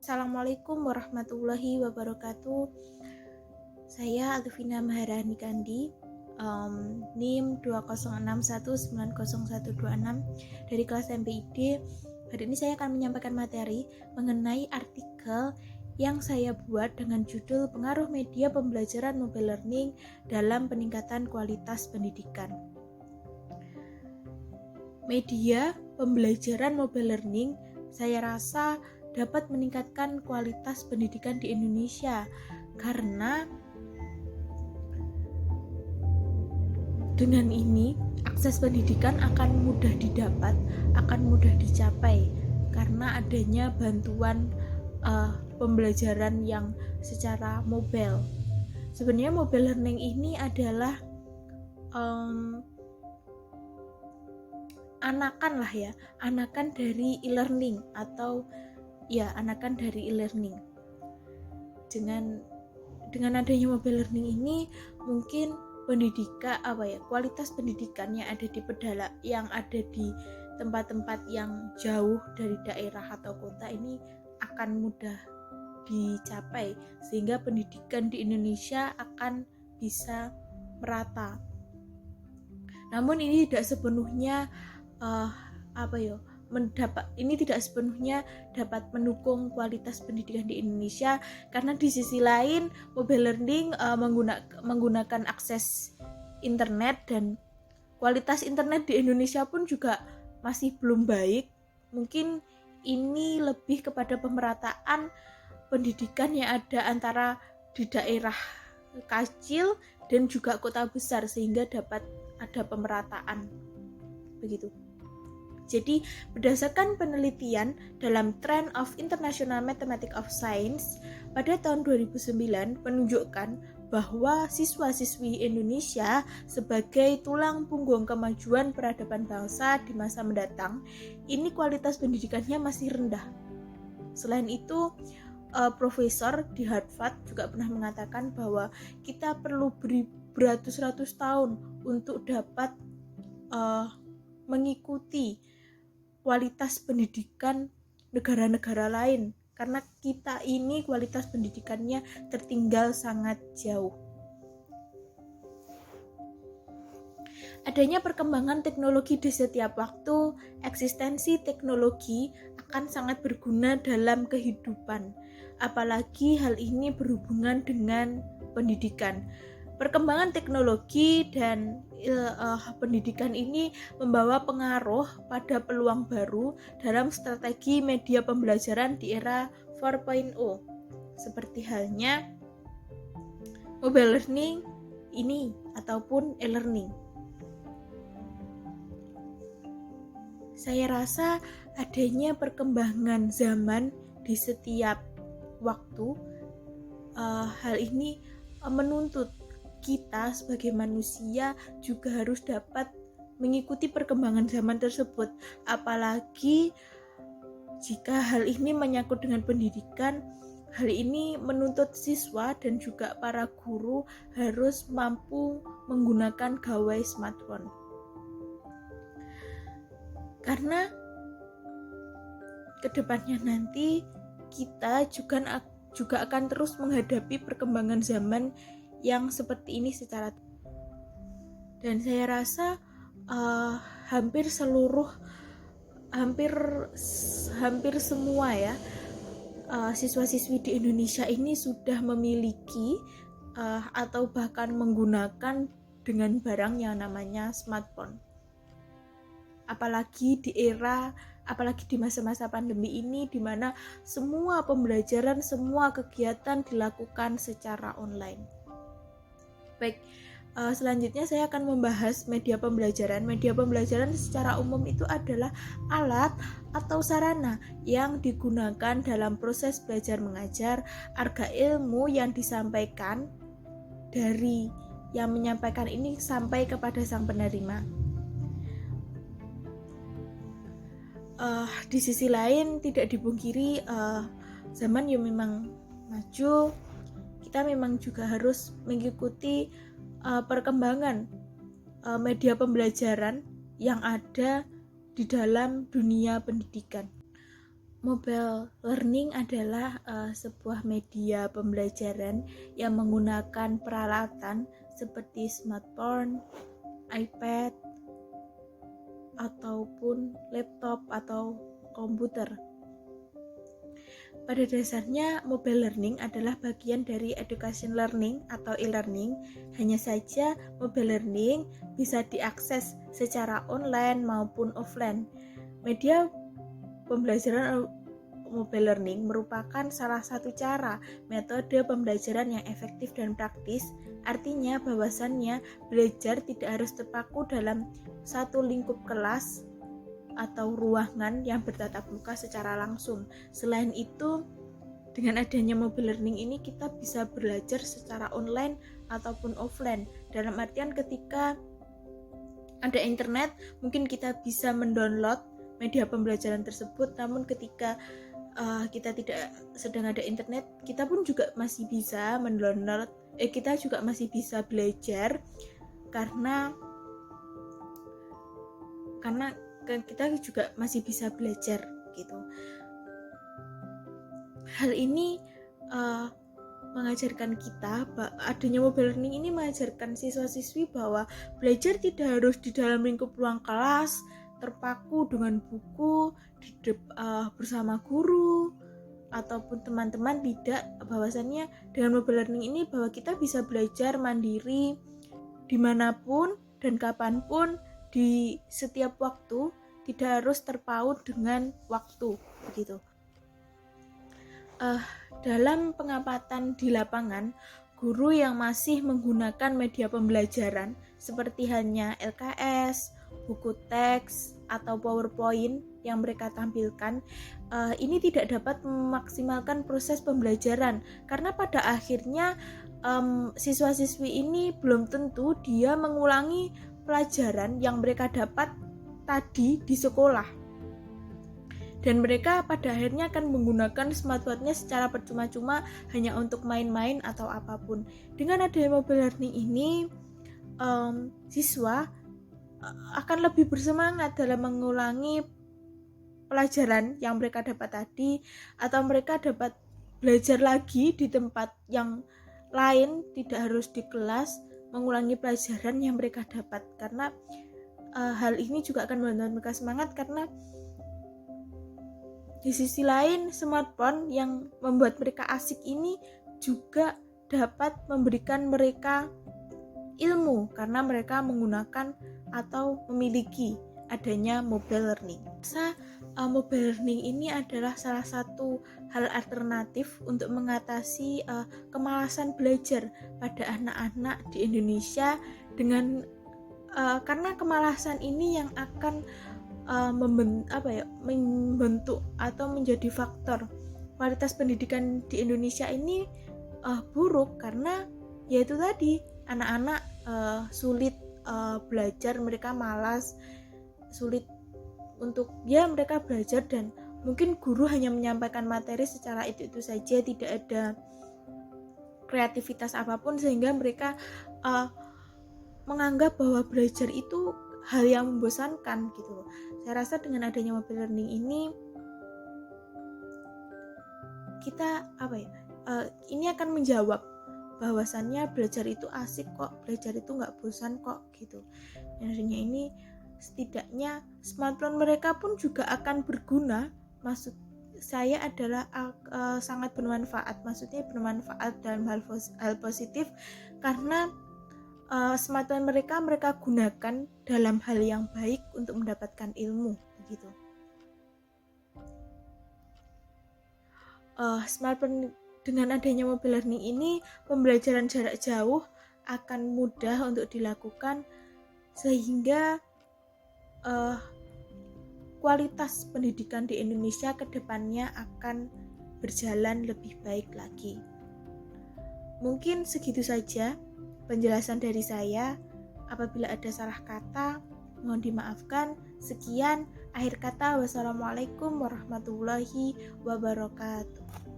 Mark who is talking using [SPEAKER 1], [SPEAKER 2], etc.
[SPEAKER 1] Assalamualaikum warahmatullahi wabarakatuh. Saya Alvina Maharani Kandi, NIM 206190126 dari kelas MPID. Hari ini saya akan menyampaikan materi mengenai artikel yang saya buat dengan judul Pengaruh Media Pembelajaran Mobile Learning dalam Peningkatan Kualitas Pendidikan. Media pembelajaran mobile learning saya rasa dapat meningkatkan kualitas pendidikan di Indonesia karena dengan ini akses pendidikan akan mudah didapat, akan mudah dicapai karena adanya bantuan pembelajaran yang secara mobile. Sebenarnya mobile learning ini adalah anakan dari e-learning atau anakan dari e-learning. Dengan adanya mobile learning ini mungkin kualitas pendidikan yang ada di tempat-tempat yang jauh dari daerah atau kota ini akan mudah dicapai sehingga pendidikan di Indonesia akan bisa merata. Namun ini tidak sepenuhnya tidak sepenuhnya dapat mendukung kualitas pendidikan di Indonesia karena di sisi lain mobile learning menggunakan akses internet dan kualitas internet di Indonesia pun juga masih belum baik. Mungkin ini lebih kepada pemerataan pendidikan yang ada antara di daerah kecil dan juga kota besar sehingga dapat ada pemerataan begitu. Jadi, berdasarkan penelitian dalam Trend of International Mathematics of Science pada tahun 2009 menunjukkan bahwa siswa-siswi Indonesia sebagai tulang punggung kemajuan peradaban bangsa di masa mendatang, ini kualitas pendidikannya masih rendah. Selain itu, profesor di Harvard juga pernah mengatakan bahwa kita perlu beratus-ratus tahun untuk dapat mengikuti kualitas pendidikan negara-negara lain karena kita ini kualitas pendidikannya tertinggal sangat jauh. Adanya perkembangan teknologi di setiap waktu, eksistensi teknologi akan sangat berguna dalam kehidupan, apalagi hal ini berhubungan dengan pendidikan. Perkembangan teknologi dan pendidikan ini membawa pengaruh pada peluang baru dalam strategi media pembelajaran di era 4.0 seperti halnya mobile learning ini ataupun e-learning. Saya rasa adanya perkembangan zaman di setiap waktu, hal ini menuntut kita sebagai manusia juga harus dapat mengikuti perkembangan zaman tersebut, apalagi jika hal ini menyangkut dengan pendidikan. Hal ini menuntut siswa dan juga para guru harus mampu menggunakan gawai smartphone karena kedepannya nanti kita juga akan terus menghadapi perkembangan zaman yang seperti ini dan saya rasa hampir semua siswa-siswi di Indonesia ini sudah memiliki atau bahkan menggunakan dengan barang yang namanya smartphone. Apalagi di masa-masa pandemi ini di mana semua pembelajaran, semua kegiatan dilakukan secara online. Baik, selanjutnya saya akan membahas media pembelajaran. Media pembelajaran secara umum itu adalah alat atau sarana yang digunakan dalam proses belajar mengajar agar ilmu yang disampaikan dari yang menyampaikan ini sampai kepada sang penerima. Di sisi lain tidak dipungkiri zaman yang memang maju, kita memang juga harus mengikuti perkembangan media pembelajaran yang ada di dalam dunia pendidikan. Mobile learning adalah sebuah media pembelajaran yang menggunakan peralatan seperti smartphone, iPad, ataupun laptop atau komputer. Pada dasarnya, mobile learning adalah bagian dari education learning atau e-learning. Hanya saja, mobile learning bisa diakses secara online maupun offline. Media pembelajaran mobile learning merupakan salah satu cara metode pembelajaran yang efektif dan praktis. Artinya, bahwasannya belajar tidak harus terpaku dalam satu lingkup kelas atau ruangan yang bertatap muka secara langsung. Selain itu, dengan adanya mobile learning ini kita bisa belajar secara online ataupun offline. Dalam artian ketika ada internet, mungkin kita bisa mendownload media pembelajaran tersebut, namun ketika kita tidak sedang ada internet, kita pun juga masih bisa mendownload, kita juga masih bisa belajar karena kita juga masih bisa belajar gitu. Hal ini mengajarkan kita, adanya mobile learning ini mengajarkan siswa-siswi bahwa belajar tidak harus di dalam lingkup ruang kelas, terpaku dengan buku, bersama guru, ataupun teman-teman. Tidak, bahwasannya dengan mobile learning ini bahwa kita bisa belajar mandiri dimanapun dan kapanpun, di setiap waktu, tidak harus terpaut dengan waktu begitu. Dalam pengamatan di lapangan, guru yang masih menggunakan media pembelajaran seperti hanya LKS, buku teks, atau PowerPoint yang mereka tampilkan, ini tidak dapat memaksimalkan proses pembelajaran, karena pada akhirnya siswa-siswi ini belum tentu dia mengulangi pelajaran yang mereka dapat tadi di sekolah, dan mereka pada akhirnya akan menggunakan smartphone-nya secara percuma-cuma hanya untuk main-main atau apapun. Dengan adanya mobile learning ini, siswa akan lebih bersemangat dalam mengulangi pelajaran yang mereka dapat tadi, atau mereka dapat belajar lagi di tempat yang lain, tidak harus di kelas, mengulangi pelajaran yang mereka dapat. Karena hal ini juga akan membuat mereka semangat, karena di sisi lain smartphone yang membuat mereka asik ini juga dapat memberikan mereka ilmu, karena mereka menggunakan atau memiliki adanya mobile learning. Mobile learning ini adalah salah satu hal alternatif untuk mengatasi kemalasan belajar pada anak-anak di Indonesia, dengan karena kemalasan ini yang akan membentuk atau menjadi faktor kualitas pendidikan di Indonesia ini buruk, karena yaitu tadi anak-anak sulit belajar, mereka malas, sulit untuk mereka belajar, dan mungkin guru hanya menyampaikan materi secara itu saja, tidak ada kreativitas apapun, sehingga mereka menganggap bahwa belajar itu hal yang membosankan gitu. Saya rasa dengan adanya mobile learning ini kita ini akan menjawab bahwasannya belajar itu asik kok, belajar itu nggak bosan kok gitu. Dan adanya ini, setidaknya smartphone mereka pun juga akan berguna. Maksud saya adalah sangat bermanfaat, maksudnya bermanfaat dalam hal positif, karena smartphone mereka gunakan dalam hal yang baik untuk mendapatkan ilmu begitu. Smartphone, dengan adanya mobile learning ini, pembelajaran jarak jauh akan mudah untuk dilakukan, sehingga kualitas pendidikan di Indonesia ke depannya akan berjalan lebih baik lagi. Mungkin segitu saja penjelasan dari saya. Apabila ada salah kata, mohon dimaafkan. Sekian, akhir kata, wassalamualaikum warahmatullahi wabarakatuh.